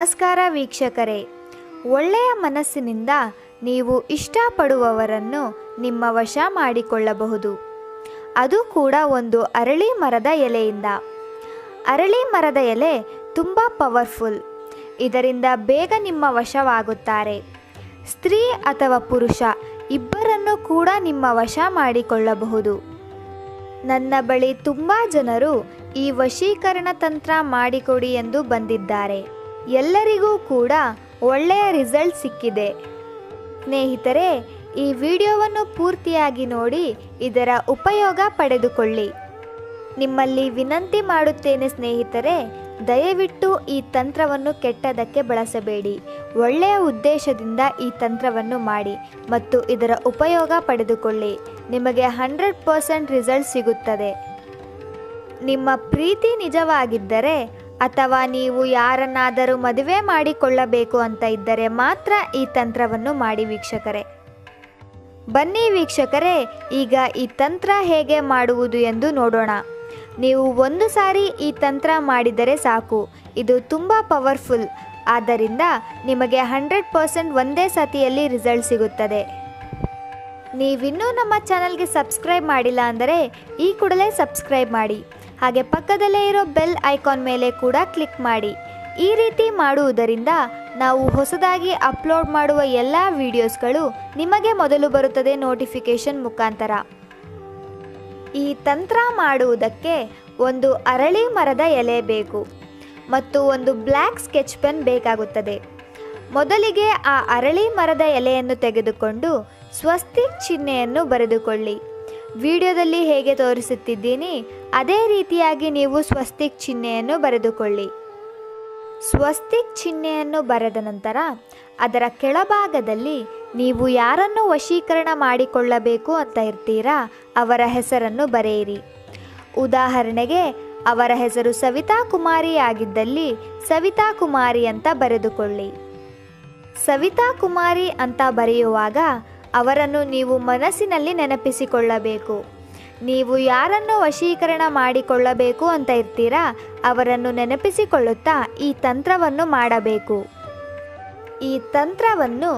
ನಮಸ್ಕಾರ ವೀಕ್ಷಕರೇ, ಒಳ್ಳೆಯ ಮನಸ್ಸಿನಿಂದ ನೀವು ಇಷ್ಟಪಡುವವರನ್ನು ನಿಮ್ಮ ವಶ ಮಾಡಿಕೊಳ್ಳಬಹುದು. ಅದು ಕೂಡ ಒಂದು ಅರಳಿ ಮರದ ಎಲೆಯಿಂದ. ಅರಳಿ ಮರದ ಎಲೆ ತುಂಬ ಪವರ್ಫುಲ್. ಇದರಿಂದ ಬೇಗ ನಿಮ್ಮ ವಶವಾಗುತ್ತಾರೆ. ಸ್ತ್ರೀ ಅಥವಾ ಪುರುಷ ಇಬ್ಬರನ್ನು ಕೂಡ ನಿಮ್ಮ ವಶ ಮಾಡಿಕೊಳ್ಳಬಹುದು. ನನ್ನ ಬಳಿ ತುಂಬ ಜನರು ಈ ವಶೀಕರಣ ತಂತ್ರ ಮಾಡಿಕೊಡಿ ಎಂದು ಬಂದಿದ್ದಾರೆ. ಎಲ್ಲರಿಗೂ ಕೂಡ ಒಳ್ಳೆಯ ರಿಸಲ್ಟ್ ಸಿಕ್ಕಿದೆ. ಸ್ನೇಹಿತರೆ, ಈ ವಿಡಿಯೋವನ್ನು ಪೂರ್ತಿಯಾಗಿ ನೋಡಿ ಇದರ ಉಪಯೋಗ ಪಡೆದುಕೊಳ್ಳಿ. ನಿಮ್ಮಲ್ಲಿ ವಿನಂತಿ ಮಾಡುತ್ತೇನೆ ಸ್ನೇಹಿತರೆ, ದಯವಿಟ್ಟು ಈ ತಂತ್ರವನ್ನು ಕೆಟ್ಟದಕ್ಕೆ ಬಳಸಬೇಡಿ. ಒಳ್ಳೆಯ ಉದ್ದೇಶದಿಂದ ಈ ತಂತ್ರವನ್ನು ಮಾಡಿ ಮತ್ತು ಇದರ ಉಪಯೋಗ ಪಡೆದುಕೊಳ್ಳಿ. ನಿಮಗೆ 100% ರಿಸಲ್ಟ್ ಸಿಗುತ್ತದೆ. ನಿಮ್ಮ ಪ್ರೀತಿ ನಿಜವಾಗಿದ್ದರೆ ಅಥವಾ ನೀವು ಯಾರನ್ನಾದರೂ ಮದುವೆ ಮಾಡಿಕೊಳ್ಳಬೇಕು ಅಂತ ಇದ್ದರೆ ಮಾತ್ರ ಈ ತಂತ್ರವನ್ನು ಮಾಡಿ ವೀಕ್ಷಕರೇ. ಬನ್ನಿ ವೀಕ್ಷಕರೇ, ಈಗ ಈ ತಂತ್ರ ಹೇಗೆ ಮಾಡುವುದು ಎಂದು ನೋಡೋಣ. ನೀವು ಒಂದು ಸಾರಿ ಈ ತಂತ್ರ ಮಾಡಿದರೆ ಸಾಕು. ಇದು ತುಂಬ ಪವರ್ಫುಲ್. ಆದ್ದರಿಂದ ನಿಮಗೆ 100% ಒಂದೇ ಸತಿಯಲ್ಲಿ ರಿಸಲ್ಟ್ ಸಿಗುತ್ತದೆ. ನೀವಿನ್ನೂ ನಮ್ಮ ಚಾನಲ್ಗೆ ಸಬ್ಸ್ಕ್ರೈಬ್ ಮಾಡಿಲ್ಲ ಅಂದರೆ ಈ ಕೂಡಲೇ ಸಬ್ಸ್ಕ್ರೈಬ್ ಮಾಡಿ. ಹಾಗೆ ಪಕ್ಕದಲ್ಲೇ ಇರೋ ಬೆಲ್ ಐಕಾನ್ ಮೇಲೆ ಕೂಡ ಕ್ಲಿಕ್ ಮಾಡಿ. ಈ ರೀತಿ ಮಾಡುವುದರಿಂದ ನಾವು ಹೊಸದಾಗಿ ಅಪ್ಲೋಡ್ ಮಾಡುವ ಎಲ್ಲ ವಿಡಿಯೋಸ್ಗಳು ನಿಮಗೆ ಮೊದಲು ಬರುತ್ತದೆ ನೋಟಿಫಿಕೇಷನ್ ಮುಖಾಂತರ. ಈ ತಂತ್ರ ಮಾಡುವುದಕ್ಕೆ ಒಂದು ಅರಳಿ ಮರದ ಎಲೆ ಬೇಕು ಮತ್ತು ಒಂದು ಬ್ಲ್ಯಾಕ್ ಸ್ಕೆಚ್ ಪೆನ್ ಬೇಕಾಗುತ್ತದೆ. ಮೊದಲಿಗೆ ಆ ಅರಳಿ ಮರದ ಎಲೆಯನ್ನು ತೆಗೆದುಕೊಂಡು ಸ್ವಸ್ತಿಕ್ ಚಿಹ್ನೆಯನ್ನು ಬರೆದುಕೊಳ್ಳಿ. ವಿಡಿಯೋದಲ್ಲಿ ಹೇಗೆ ತೋರಿಸುತ್ತಿದ್ದೀನಿ ಅದೇ ರೀತಿಯಾಗಿ ನೀವು ಸ್ವಸ್ತಿಕ್ ಚಿಹ್ನೆಯನ್ನು ಬರೆದುಕೊಳ್ಳಿ. ಸ್ವಸ್ತಿಕ್ ಚಿಹ್ನೆಯನ್ನು ಬರೆದ ನಂತರ ಅದರ ಕೆಳಭಾಗದಲ್ಲಿ ನೀವು ಯಾರನ್ನು ವಶೀಕರಣ ಮಾಡಿಕೊಳ್ಳಬೇಕು ಅಂತ ಇರ್ತೀರಾ ಅವರ ಹೆಸರನ್ನು ಬರೆಯಿರಿ. ಉದಾಹರಣೆಗೆ ಅವರ ಹೆಸರು ಸವಿತಾ ಕುಮಾರಿ ಆಗಿದ್ದಲ್ಲಿ ಸವಿತಾ ಕುಮಾರಿ ಅಂತ ಬರೆದುಕೊಳ್ಳಿ. ಸವಿತಾ ಕುಮಾರಿ ಅಂತ ಬರೆಯುವಾಗ ಅವರನ್ನು ನೀವು ಮನಸ್ಸಿನಲ್ಲಿ ನೆನಪಿಸಿಕೊಳ್ಳಬೇಕು. ನೀವು ಯಾರನ್ನು ವಶೀಕರಣ ಮಾಡಿಕೊಳ್ಳಬೇಕು ಅಂತ ಇರ್ತೀರಾ ಅವರನ್ನು ನೆನಪಿಸಿಕೊಳ್ಳುತ್ತಾ ಈ ತಂತ್ರವನ್ನು ಮಾಡಬೇಕು. ಈ ತಂತ್ರವನ್ನು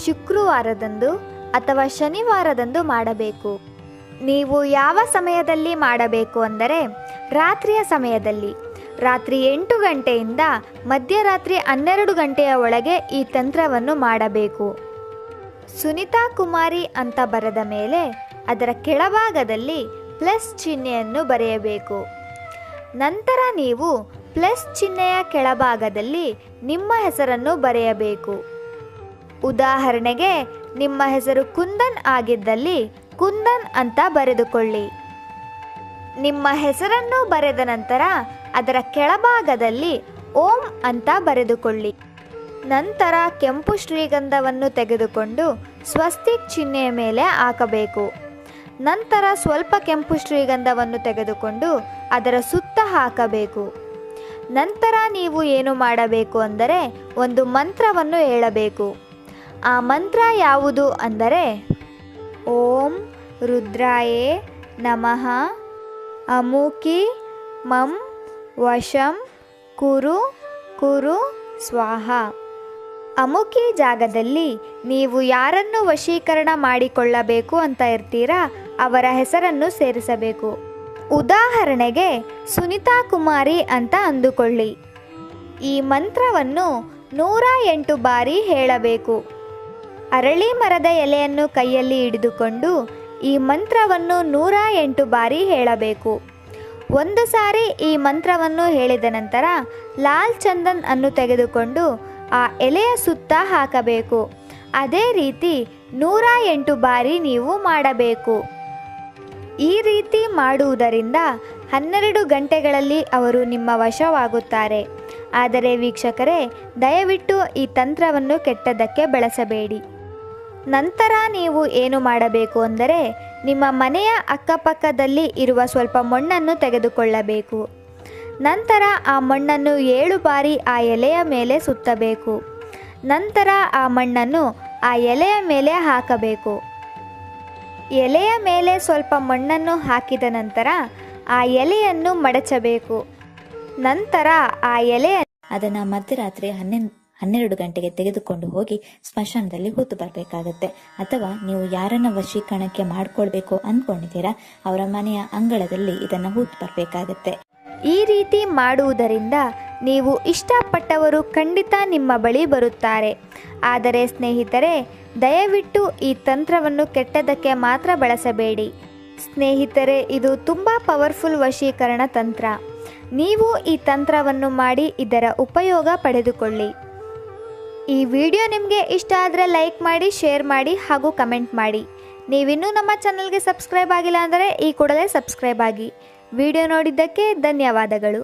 ಶುಕ್ರವಾರದಂದು ಅಥವಾ ಶನಿವಾರದಂದು ಮಾಡಬೇಕು. ನೀವು ಯಾವ ಸಮಯದಲ್ಲಿ ಮಾಡಬೇಕು ಅಂದರೆ ರಾತ್ರಿಯ ಸಮಯದಲ್ಲಿ. ರಾತ್ರಿ 8 ಗಂಟೆಯಿಂದ ಮಧ್ಯರಾತ್ರಿ 12 ಗಂಟೆಯ ಒಳಗೆ ಈ ತಂತ್ರವನ್ನು ಮಾಡಬೇಕು. ಸುನಿತಾ ಕುಮಾರಿ ಅಂತ ಬರೆದ ಮೇಲೆ ಅದರ ಕೆಳಭಾಗದಲ್ಲಿ ಪ್ಲಸ್ ಚಿಹ್ನೆಯನ್ನು ಬರೆಯಬೇಕು. ನಂತರ ನೀವು ಪ್ಲಸ್ ಚಿಹ್ನೆಯ ಕೆಳಭಾಗದಲ್ಲಿ ನಿಮ್ಮ ಹೆಸರನ್ನು ಬರೆಯಬೇಕು. ಉದಾಹರಣೆಗೆ ನಿಮ್ಮ ಹೆಸರು ಕುಂದನ್ ಆಗಿದ್ದಲ್ಲಿ ಕುಂದನ್ ಅಂತ ಬರೆದುಕೊಳ್ಳಿ. ನಿಮ್ಮ ಹೆಸರನ್ನು ಬರೆದ ನಂತರ ಅದರ ಕೆಳಭಾಗದಲ್ಲಿ ಓಂ ಅಂತ ಬರೆದುಕೊಳ್ಳಿ. ನಂತರ ಕೆಂಪು ಶ್ರೀಗಂಧವನ್ನು ತೆಗೆದುಕೊಂಡು ಸ್ವಸ್ತಿಕ್ ಚಿಹ್ನೆಯ ಮೇಲೆ ಹಾಕಬೇಕು. ನಂತರ ಸ್ವಲ್ಪ ಕೆಂಪು ಶ್ರೀಗಂಧವನ್ನು ತೆಗೆದುಕೊಂಡು ಅದರ ಸುತ್ತ ಹಾಕಬೇಕು. ನಂತರ ನೀವು ಏನು ಮಾಡಬೇಕು ಅಂದರೆ ಒಂದು ಮಂತ್ರವನ್ನು ಹೇಳಬೇಕು. ಆ ಮಂತ್ರ ಯಾವುದು ಅಂದರೆ ಓಂ ರುದ್ರಾಯೇ ನಮಃ ಅಮುಕಿ ಮಂ ವಶಂ ಕುರು ಕುರು ಸ್ವಾಹ. ಅಮುಕಿ ಜಾಗದಲ್ಲಿ ನೀವು ಯಾರನ್ನು ವಶೀಕರಣ ಮಾಡಿಕೊಳ್ಳಬೇಕು ಅಂತ ಇರ್ತೀರಾ ಅವರ ಹೆಸರನ್ನು ಸೇರಿಸಬೇಕು. ಉದಾಹರಣೆಗೆ ಸುನಿತಾ ಕುಮಾರಿ ಅಂತ ಅಂದುಕೊಳ್ಳಿ. ಈ ಮಂತ್ರವನ್ನು 108 ಬಾರಿ ಹೇಳಬೇಕು. ಅರಳಿ ಮರದ ಎಲೆಯನ್ನು ಕೈಯಲ್ಲಿ ಹಿಡಿದುಕೊಂಡು ಈ ಮಂತ್ರವನ್ನು 108 ಬಾರಿ ಹೇಳಬೇಕು. ಒಂದು ಸಾರಿ ಈ ಮಂತ್ರವನ್ನು ಹೇಳಿದ ನಂತರ ಲಾಲ್ ಚಂದನ್ ಅನ್ನು ತೆಗೆದುಕೊಂಡು ಆ ಎಲೆಯ ಸುತ್ತ ಹಾಕಬೇಕು. ಅದೇ ರೀತಿ 108 ಬಾರಿ ನೀವು ಮಾಡಬೇಕು. ಈ ರೀತಿ ಮಾಡುವುದರಿಂದ 12 ಗಂಟೆಗಳಲ್ಲಿ ಅವರು ನಿಮ್ಮ ವಶವಾಗುತ್ತಾರೆ. ಆದರೆ ವೀಕ್ಷಕರೇ, ದಯವಿಟ್ಟು ಈ ತಂತ್ರವನ್ನು ಕೆಟ್ಟದಕ್ಕೆ ಬಳಸಬೇಡಿ. ನಂತರ ನೀವು ಏನು ಮಾಡಬೇಕು ಅಂದರೆ ನಿಮ್ಮ ಮನೆಯ ಅಕ್ಕಪಕ್ಕದಲ್ಲಿ ಇರುವ ಸ್ವಲ್ಪ ಮಣ್ಣನ್ನು ತೆಗೆದುಕೊಳ್ಳಬೇಕು. ನಂತರ ಆ ಮಣ್ಣನ್ನು 7 ಬಾರಿ ಆ ಎಲೆಯ ಮೇಲೆ ಸುತ್ತಬೇಕು. ನಂತರ ಆ ಮಣ್ಣನ್ನು ಆ ಎಲೆಯ ಮೇಲೆ ಹಾಕಬೇಕು. ಎಲೆಯ ಮೇಲೆ ಸ್ವಲ್ಪ ಮಣ್ಣನ್ನು ಹಾಕಿದ ನಂತರ ಆ ಎಲೆಯನ್ನು ಮಡಚಬೇಕು. ನಂತರ ಆ ಎಲೆಯನ್ನು ಅದನ್ನು ಮಧ್ಯರಾತ್ರಿ 12 ಗಂಟೆಗೆ ತೆಗೆದುಕೊಂಡು ಹೋಗಿ ಸ್ಮಶಾನದಲ್ಲಿ ಹೂತು ಬರಬೇಕಾಗತ್ತೆ. ಅಥವಾ ನೀವು ಯಾರನ್ನ ವಶೀಕರಣಕ್ಕೆ ಮಾಡ್ಕೊಳ್ಬೇಕು ಅಂದ್ಕೊಂಡಿದ್ದೀರಾ ಅವರ ಮನೆಯ ಅಂಗಳದಲ್ಲಿ ಇದನ್ನು ಹೂತು ಬರಬೇಕಾಗತ್ತೆ. ಈ ರೀತಿ ಮಾಡುವುದರಿಂದ ನೀವು ಇಷ್ಟಪಟ್ಟವರು ಖಂಡಿತ ನಿಮ್ಮ ಬಳಿ ಬರುತ್ತಾರೆ. ಆದರೆ ಸ್ನೇಹಿತರೆ, ದಯವಿಟ್ಟು ಈ ತಂತ್ರವನ್ನು ಕೆಟ್ಟದಕ್ಕೆ ಮಾತ್ರ ಬಳಸಬೇಡಿ. ಸ್ನೇಹಿತರೆ, ಇದು ತುಂಬ ಪವರ್ಫುಲ್ ವಶೀಕರಣ ತಂತ್ರ. ನೀವು ಈ ತಂತ್ರವನ್ನು ಮಾಡಿ ಇದರ ಉಪಯೋಗ ಪಡೆದುಕೊಳ್ಳಿ. ಈ ವಿಡಿಯೋ ನಿಮಗೆ ಇಷ್ಟ ಆದರೆ ಲೈಕ್ ಮಾಡಿ, ಶೇರ್ ಮಾಡಿ ಹಾಗೂ ಕಮೆಂಟ್ ಮಾಡಿ. ನೀವಿನ್ನೂ ನಮ್ಮ ಚಾನಲ್ಗೆ ಸಬ್ಸ್ಕ್ರೈಬ್ ಆಗಿಲ್ಲ ಅಂದರೆ ಈ ಕೂಡಲೇ ಸಬ್ಸ್ಕ್ರೈಬ್ ಆಗಿ. ವಿಡಿಯೋ ನೋಡಿದ್ದಕ್ಕೆ ಧನ್ಯವಾದಗಳು.